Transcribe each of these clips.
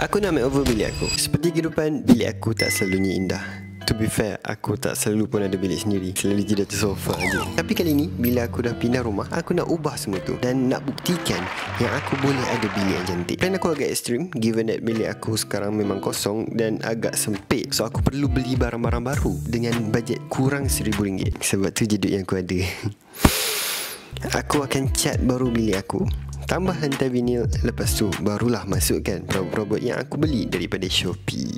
Aku nak makeover bilik aku. Seperti kehidupan, bilik aku tak selalunya indah. To be fair, aku tak selalu pun ada bilik sendiri. Selalu tidur di sofa aja. Tapi kali ni, bila aku dah pindah rumah, aku nak ubah semua tu dan nak buktikan yang aku boleh ada bilik yang cantik. Plan aku agak ekstrim, given that bilik aku sekarang memang kosong dan agak sempit. So aku perlu beli barang-barang baru dengan bajet kurang RM1,000. Sebab tu jeduk yang aku ada. Aku akan cat baru bilik aku, tambah lantai vinil. Lepas tu barulah masukkan perabot-perabot yang aku beli daripada Shopee.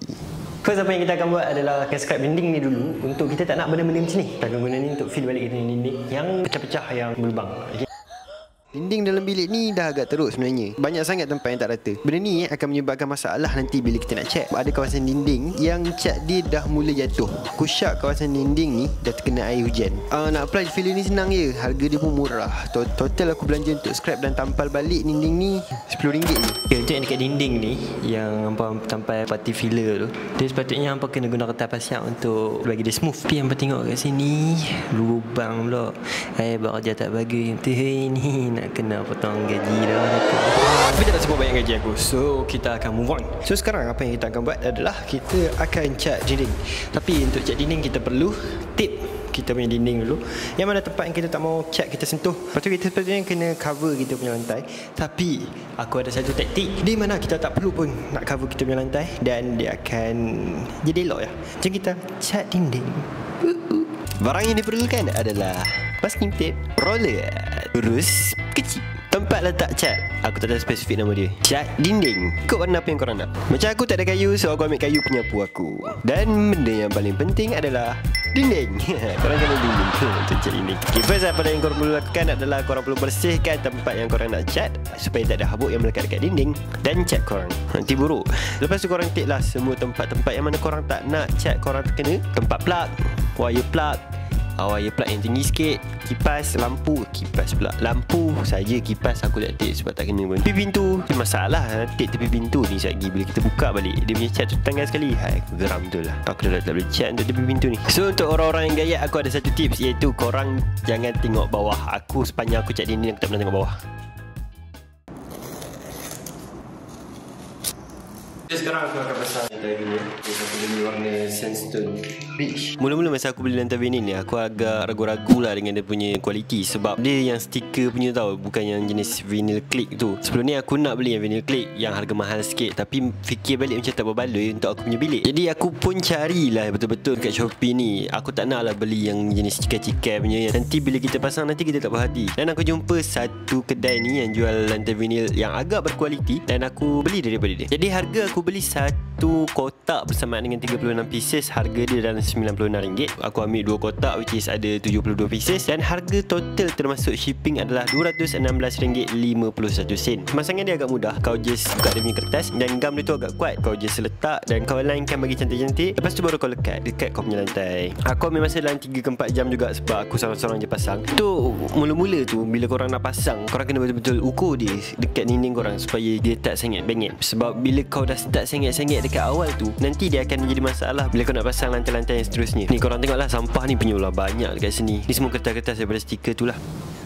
First, apa yang kita akan buat adalah akan scrap dinding ni dulu. Untuk kita tak nak benda-benda macam ni. Kita akan guna ni untuk fill balik kita ni dinding yang pecah-pecah, yang berlubang. Okay. Dinding dalam bilik ni dah agak teruk sebenarnya. Banyak sangat tempat yang tak rata. Benda ni akan menyebabkan masalah nanti bila kita nak cat. Ada kawasan dinding yang cat dia dah mula jatuh. Aku syak kawasan dinding ni dah terkena air hujan. Nak apply filler ni senang je. Harga dia pun murah. Total aku belanja untuk scrap dan tampal balik dinding ni RM10 ni. Okay, untuk yang dekat dinding ni, yang hampa tampal party filler tu, dia sepatutnya hampa kena guna kertas pasyak untuk bagi dia smooth. Tapi hampa tengok kat sini lubang pula. Bekerja tak bagus. Ni nak kena potong gaji dah. Tapi tak semua banyak gaji aku. So kita akan move on. So sekarang apa yang kita akan buat adalah kita akan cat dinding. Tapi untuk cat dinding kita perlu tape kita punya dinding dulu. Yang mana tempat yang kita tak mau cat kita sentuh. Lepas tu kita sepatutnya kena cover kita punya lantai. Tapi aku ada satu taktik di mana kita tak perlu pun nak cover kita punya lantai dan dia akan jadi elok ya. Macam kita cat dinding. Barang yang diperlukan adalah masking tape, roller, terus kecil, tempat letak cat. Aku tak ada spesifik nama dia. Cat dinding. Ikut warna apa yang korang nak. Macam aku tak ada kayu, so aku ambil kayu penyapu aku. Dan benda yang paling penting adalah dinding. Korang kena dinding untuk cat dinding. Okay, first apa yang korang perlu lakukan adalah korang perlu bersihkan tempat yang korang nak cat supaya tak ada habuk yang melekat dekat dinding. Dan cat korang nanti buruk. Lepas tu korang take lah semua tempat-tempat yang mana korang tak nak cat korang terkena. Tempat plug, wire plug, wire plug yang tinggi sikit, kipas, lampu, kipas pula, lampu saja, kipas aku tak take sebab tak kena pun. Tepi pintu, masalah take tepi pintu ni sekejap lagi bila kita buka balik dia punya cat tu tanggal sekali. Aku geram betul lah. Aku dah tak boleh cat untuk tepi pintu ni. So untuk orang-orang yang gayat, aku ada satu tips, iaitu korang jangan tengok bawah. Aku sepanjang aku cat dinding, aku tak pernah tengok bawah. Sekarang aku akan pasang lantai vinyl. Aku beli warna sandstone beige. Mula-mula masa aku beli lantai vinyl ni, aku agak ragu-ragu lah dengan dia punya kualiti. Sebab dia yang stiker punya tau, bukan yang jenis vinyl click tu. Sebelum ni aku nak beli yang vinyl click yang harga mahal sikit, tapi fikir balik macam tak berbaloi untuk aku punya bilik. Jadi aku pun carilah betul-betul kat Shopee ni. Aku tak nak lah beli yang jenis cikai-cikai punya, yang nanti bila kita pasang nanti kita tak berhati. Dan aku jumpa satu kedai ni yang jual lantai vinyl yang agak berkualiti, dan aku beli daripada dia. Jadi harga aku beli satu kotak bersamaan dengan 36 pieces, harga dia dalam RM96. Aku ambil 2 kotak which is ada 72 pieces, dan harga total termasuk shipping adalah RM216.51. Pemasangan dia agak mudah. Kau just buka dia punya kertas dan gam dia tu agak kuat. Kau just letak dan kau linekan bagi cantik-cantik. Lepas tu baru kau lekat dekat kau punya lantai. Aku ambil masa dalam 3 ke 4 jam juga sebab aku seorang-seorang je pasang. Tu mula-mula tu bila korang nak pasang, korang kena betul-betul ukur dia dekat dinding korang supaya dia tak sangat bengek. Sebab bila kau dah tak sengit-sengit dekat awal tu, nanti dia akan menjadi masalah bila kau nak pasang lantai-lantai yang seterusnya. Ni korang tengoklah, sampah ni penyulah banyak dekat sini. Ni semua kertas-kertas daripada stiker tu lah.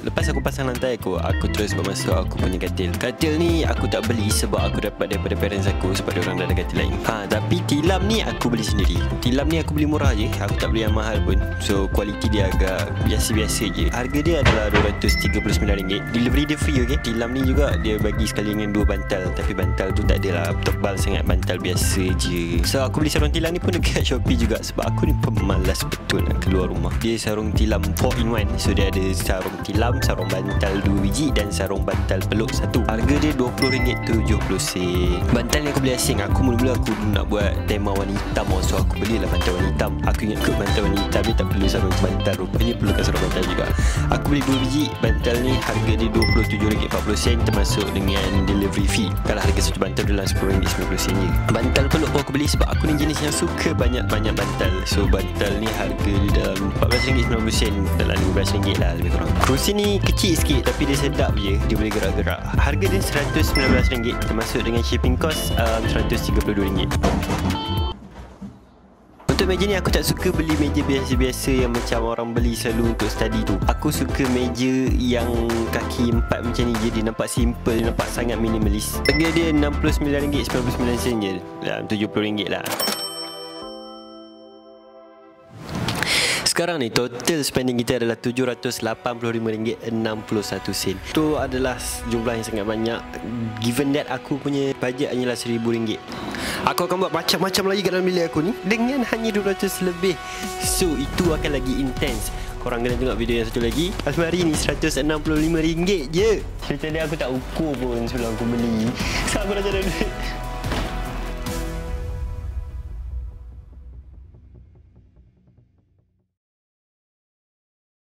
Lepas aku pasang lantai aku terus buat masuk aku punya katil. Katil ni aku tak beli sebab aku dapat daripada parents aku, sebab dia orang dah ada katil lain. Tapi tilam ni aku beli sendiri. Tilam ni aku beli murah je, aku tak beli yang mahal pun. So kualiti dia agak biasa-biasa je. Harga dia adalah RM239. Delivery dia free, okay. Tilam ni juga dia bagi sekali dengan 2 bantal, tapi bantal tu tak adalah tebal sangat, bantal biasa je. So aku beli sarung tilam ni pun dekat Shopee juga sebab aku ni pemalas betul nak keluar rumah. Dia sarung tilam 4-in-1. So dia ada sarung tilam, sarung bantal 2 biji dan sarung bantal peluk 1. Harga dia RM20.70. Bantal yang aku beli asing. Aku mula-mula aku nak buat tema warna hitam, so aku belilah bantal warna hitam. Aku ingat bantal warna hitam ni tak perlu sarung bantal, rupanya perlukan sarung bantal juga. Aku beli 2 biji bantal ni, harga dia RM27.40 termasuk dengan delivery fee. Kalau harga satu bantal dalam RM10.90 je. Bantal peluk pun aku beli sebab aku ni jenis yang suka banyak-banyak bantal. So bantal ni harga dia dalam RM14.90, dalam RM15 lah lebih kurang. Kerusi ni kecil sikit tapi dia sedap je, dia boleh gerak-gerak. Harga dia RM119 termasuk dengan shipping cost RM132. Untuk meja ni aku tak suka beli meja biasa-biasa yang macam orang beli selalu untuk study tu. Aku suka meja yang kaki 4 macam ni, jadi nampak simple, nampak sangat minimalis. Harga dia RM69.99 je, dalam RM70 lah. Sekarang ni total spending kita adalah RM785.61. Itu adalah jumlah yang sangat banyak. Given that aku punya bajet hanyalah RM1,000. Aku akan buat macam-macam lagi kat dalam bilik aku ni dengan hanya 200 lebih. So itu akan lagi intense. Korang kena tengok video yang satu lagi. Almari ni RM165 je. Cerita dia aku tak ukur pun sebelum aku beli. Sekarang aku dah cari duit.